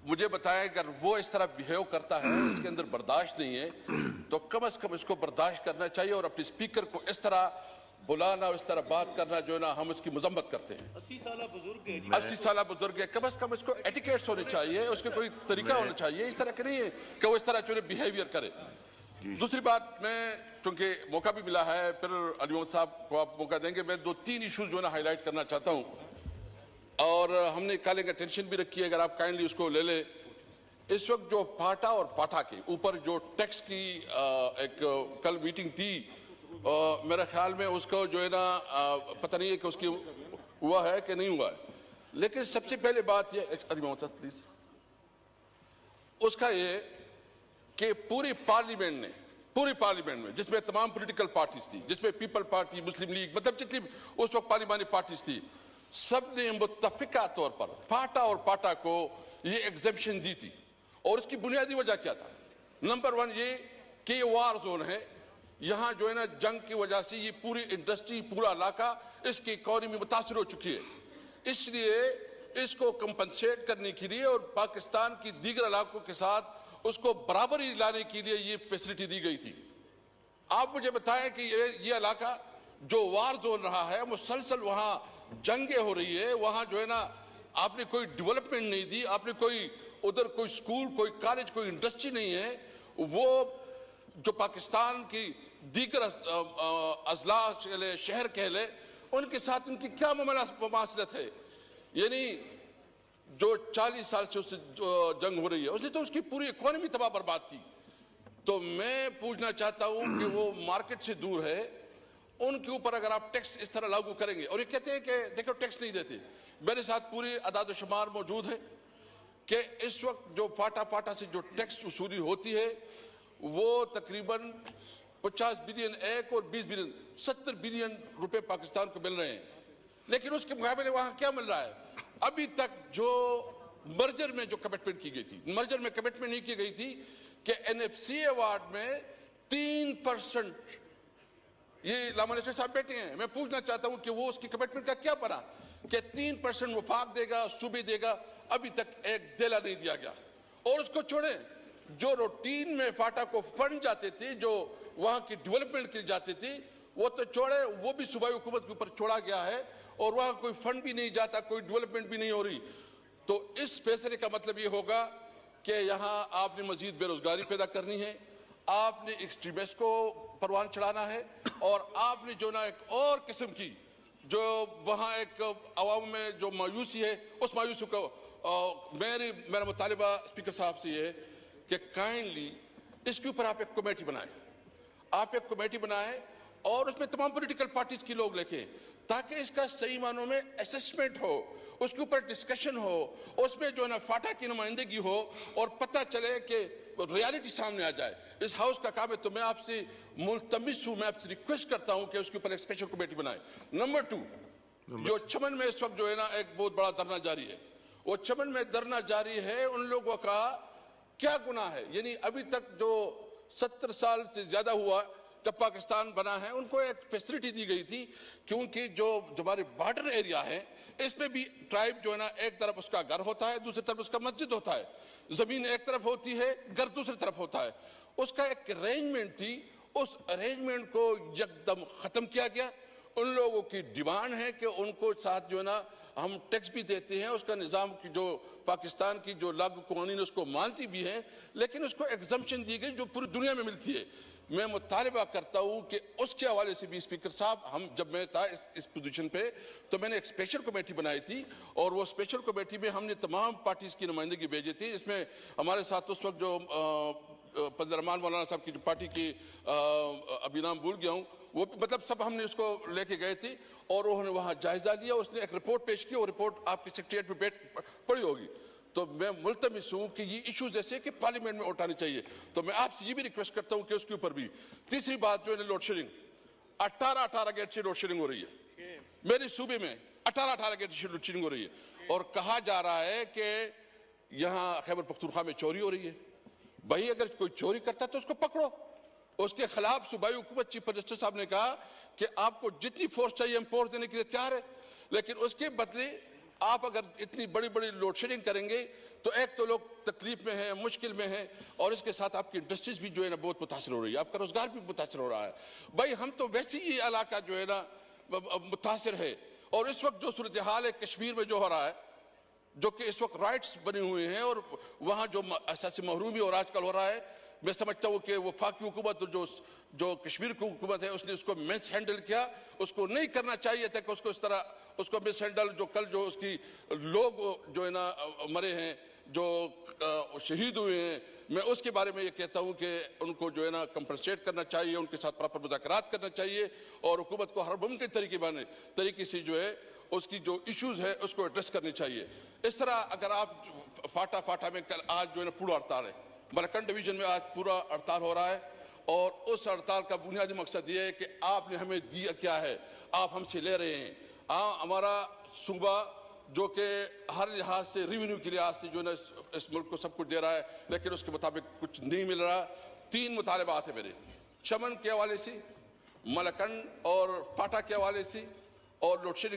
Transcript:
मुझे बताया अगर वो इस तरह बिहेव करता है, इसके अंदर बर्दाश्त नहीं है, तो कम से कम इसको बर्दाश्त करना चाहिए और अपने स्पीकर को इस तरह बुलाना और इस तरह बात करना जो है ना, हम इसकी मजम्मत करते हैं। 80 साल बुजुर्ग है, 80 साल बुजुर्ग है, कम से कम इसको एटिकेट्स होने चाहिए, उसके कोई तरीका होना चाहिए। इस तरह के नहीं है कि वो इस तरह जो बिहेवियर करे। दूसरी बात, मैं चूंकि मौका भी मिला है, फिर अली मोहम्मद साहब को आप मौका देंगे, मैं 2-3 इशूज जो है ना हाईलाइट करना चाहता हूं और हमने कॉलिंग अटेंशन भी रखी है, अगर आप काइंडली उसको ले ले। इस वक्त जो फाटा और पाटा के ऊपर जो टैक्स की एक कल मीटिंग थी, मेरे ख्याल में उसको जो है ना पता नहीं है कि उसकी हुआ है कि नहीं हुआ है, लेकिन सबसे पहले बात यह प्लीज उसका ये कि पूरी पार्लियामेंट में जिसमें तमाम पॉलिटिकल पार्टीज थी, जिसमें पीपल पार्टी, मुस्लिम लीग, मतलब जितनी उस वक्त पार्लियामानी पार्टीज थी, सब ने मुत्तफिका तौर पर फाटा और पाटा को ये एग्जेप्शन दी थी। और इसकी बुनियादी वजह क्या था? नंबर 1 ये कि ये वार जोन है, यहां जो है ना जंग की वजह से ये पूरी इंडस्ट्री, पूरा इलाका, इसकी इकोनॉमी मुतासर हो चुकी है, इसलिए इसको कंपनसेट करने के लिए और पाकिस्तान की दीगर इलाकों के साथ उसको बराबरी लाने के लिए ये फैसिलिटी दी गई थी। आप मुझे बताएं कि ये इलाका जो वार जोन रहा है, मुसलसल वहां जंगे हो रही है, वहां जो है ना आपने कोई डेवलपमेंट नहीं दी, आपने कोई उधर कोई स्कूल, कोई कॉलेज, कोई इंडस्ट्री नहीं है। वो जो पाकिस्तान की दीगर अजला शहर कह ले, उनके साथ उनकी क्या मुमासलत है? यानी जो 40 साल से उससे जंग हो रही है, उसने तो उसकी पूरी इकोनॉमी तबाह बर्बाद की। तो मैं पूछना चाहता हूं कि वो मार्केट से दूर है, उनके ऊपर अगर आप टैक्स इस तरह लागू करेंगे, और ये कहते हैं कि देखो टैक्स नहीं देते, मेरे साथ पूरी अदाद शुमार मौजूद है कि इस वक्त जो फाटा से जो टैक्स वसूली होती है वो तकरीबन 50 बिलियन एक और 20 बिलियन 70 बिलियन रुपए पाकिस्तान को मिल रहे हैं, लेकिन उसके मुकाबले वहां क्या मिल रहा है? अभी तक जो मर्जर में जो कमिटमेंट की गई थी, मर्जर में कमिटमेंट नहीं की गई थी कि एनएफसी अवार्ड में 3%, ये लामानेश्वर साहब बैठे हैं, मैं पूछना चाहता हूं कि वो उसकी कमिटमेंट का क्या बना कि 3% वफाक देगा, सूबे देगा, अभी तक एक देला नहीं दिया गया। और उसको छोड़े, जो रूटीन में फाटा को फंड जाते थे, जो वहां की डेवलपमेंट के लिए जाते थे, वो तो छोड़े, वो भी सूबाई हुकूमत के ऊपर छोड़ा गया है और वहां कोई फंड भी नहीं जाता, कोई डेवलपमेंट भी नहीं हो रही। तो इस फैसले का मतलब ये होगा कि यहां आपने मजीद बेरोजगारी पैदा करनी है, आपने एक्सट्रीमिस्ट को परवान चढ़ाना है, और आपने जो ना एक और किस्म की जो वहां एक अवाम में जो मायूसी है, उस मायूसी को मेरा मुतालिबा स्पीकर साहब से ये है कि काइंडली इसके ऊपर आप एक कमेटी बनाएं, आप एक कमेटी बनाएं और उसमें तमाम पॉलिटिकल पार्टीज के लोग लेके, ताकि इसका सही मानों में असेसमेंट हो, उसके ऊपर डिस्कशन हो, उसमें जो है ना फाटा की नुमाइंदगी हो और पता चले कि रियलिटी सामने आ जाए। इस हाउस का काम है, तो मैं आपसे मुल्तमिस हूं, मैं आपसे रिक्वेस्ट करता हूं कि उसके ऊपर एक स्पेशल कमेटी बनाए। नंबर 2, जो चमन में इस वक्त जो है ना एक बहुत बड़ा धरना जारी है, वो चमन में धरना जारी है, उन लोगों का क्या गुनाह है? यानी अभी तक जो 70 साल से ज्यादा हुआ जब पाकिस्तान बना है, उनको एक फैसिलिटी दी गई थी, क्योंकि जो हमारे बॉर्डर एरिया है, इसमें भी ट्राइब जो है ना एक तरफ उसका घर होता है, दूसरी तरफ उसका मस्जिद होता है, जमीन एक तरफ होती है, घर दूसरी तरफ होता है। उसका एक अरेंजमेंट थी, उस अरेंजमेंट को एकदम खत्म किया गया। उन लोगों की डिमांड है कि उनको साथ जो है ना हम टैक्स भी देते हैं, उसका निज़ाम की जो पाकिस्तान की जो लागू कानून है उसको मानती भी है, लेकिन उसको एग्जम्पशन दी गई जो पूरी दुनिया में मिलती है। मैं मुतालिबा करता हूं कि उसके हवाले से भी स्पीकर साहब, हम जब मैं था इस पोजीशन पे, तो मैंने एक स्पेशल कमेटी बनाई थी और वो स्पेशल कमेटी में हमने तमाम पार्टीज की नुमाइंदगी भेजी थी। इसमें हमारे साथ उस वक्त जो फजल रहमान मौलाना साहब की जो पार्टी की अभी नाम भूल गया हूँ, वो मतलब सब हमने उसको लेके गए थे और उन्होंने वहां जायजा लिया, उसने एक रिपोर्ट पेश की और रिपोर्ट आपकी सेक्रेटरिएट में पड़ी होगी। तो मैं मुल्तमिस हूं कि ये इश्यूज ऐसे कि पार्लियामेंट में उठाने चाहिए। तो मैं आपसे ये भी रिक्वेस्ट करता हूं कि उसके ऊपर भी। तीसरी बात जो है लोड शेडिंग, 18 गेट से लोड शेडिंग हो रही है मेरे सूबे में, 18 गेट से लोड शेडिंग हो रही है और कहा जा रहा है कि यहाँ खैबर पख्तूनख्वा में चोरी हो रही है। भाई अगर कोई चोरी करता है तो उसको पकड़ो, उसके खिलाफ सूबाई हुकूमत चीफ मिनिस्टर साहब ने कहा कि आपको जितनी फोर्स चाहिए हम फोर्स देने के लिए तैयार है, लेकिन उसके बदले आप अगर इतनी बड़ी बड़ी लोड शेडिंग करेंगे तो एक तो लोग तकलीफ में हैं, मुश्किल में हैं, और इसके साथ आपकी इंडस्ट्रीज भी जो है ना बहुत मुतासर हो रही है, आपका रोजगार भी मुतासर हो रहा है। भाई हम तो वैसे ही ये इलाका जो है ना मुतासर है। और इस वक्त जो सूरत हाल है कश्मीर में जो हो रहा है, जो कि इस वक्त राइट्स बने हुए हैं और वहां जो असासी महरूमी और आजकल हो रहा है, मैं समझता हूं कि वफाकी हुकूमत जो कश्मीर की हुकूमत है उसने उसको मिस हैंडल किया, उसको नहीं करना चाहिए था कि उसको इस तरह उसको मिस हैंडल, जो कल जो उसकी लोग जो है ना मरे हैं, जो शहीद हुए हैं, मैं उसके बारे में ये कहता हूं कि उनको जो है ना कंपनसेट करना चाहिए, उनके साथ प्रॉपर मुज़ाकरात करना चाहिए और हुकूमत को हर मुमकिन तरीके से जो है उसकी जो इश्यूज है उसको एड्रेस करनी चाहिए। इस तरह अगर आप फाटा में कल आज जो है ना पूरा हड़ताल है, मलकन डिवीजन में आज पूरा हड़ताल हो रहा है और उस हड़ताल का बुनियादी मकसद ये है कि आपने हमें दिया क्या है, आप हमसे ले रहे हैं। हमारा सूबा जो कि हर लिहाज से रेवेन्यू के लिहाज से जो है ना इस मुल्क को सब कुछ दे रहा है, लेकिन उसके मुताबिक कुछ नहीं मिल रहा। 3 मुतालबात है मेरे, चमन के हवाले से, मलकन और फाटा के हवाले से और लोड शेडिंग